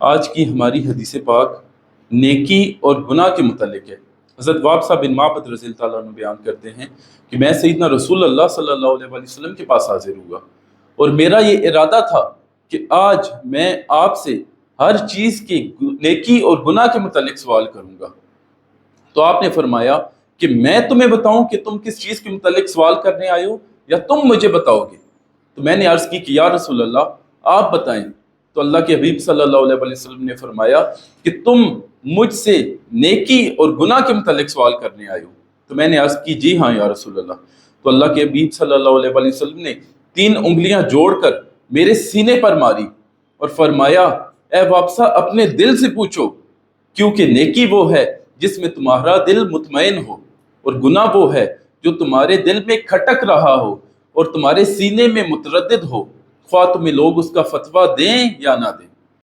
आज की हमारी हदीस पाक नेकी और गुनाह के मुतल्लिक है। हज़रत वाबसा बिन माबद रज़ी अल्लाह तआला अन्हु बयान करते हैं कि मैं सैयदना रसूल अल्लाह सल्लल्लाहु अलैहि वसल्लम के पास हाजिर हुआ और मेरा ये इरादा था कि आज मैं आपसे हर चीज़ की नेकी और गुनाह के मुतल्लिक सवाल करूँगा। तो आपने फरमाया कि मैं तुम्हें बताऊं कि तुम किस चीज़ के मुतल्लिक सवाल करने आए हो या तुम मुझे बताओगे। तो मैंने अर्ज़ की कि या रसूल अल्लाह आप बताएं। तो अल्लाह के हबीब सल्लल्लाहु अलैहि वसल्लम ने फरमाया कि तुम मुझसे नेकी और गुनाह के मुतल्लिक सवाल करने आए हो। तो मैंने अर्ज़ की जी हाँ या रसूल अल्लाह। तो अल्लाह के हबीब सल्लल्लाहु अलैहि वसल्लम ने 3 उंगलियां जोड़कर मेरे सीने पर मारी और फरमाया, ए वाबसा अपने दिल से पूछो, क्योंकि नेकी वो है जिसमें तुम्हारा दिल मुतमईन हो और गुनाह वो है जो तुम्हारे दिल में खटक रहा हो और तुम्हारे सीने में मुतरद्दिद हो, ख्वाह तुम्हें लोग उसका फतवा दें या ना दें।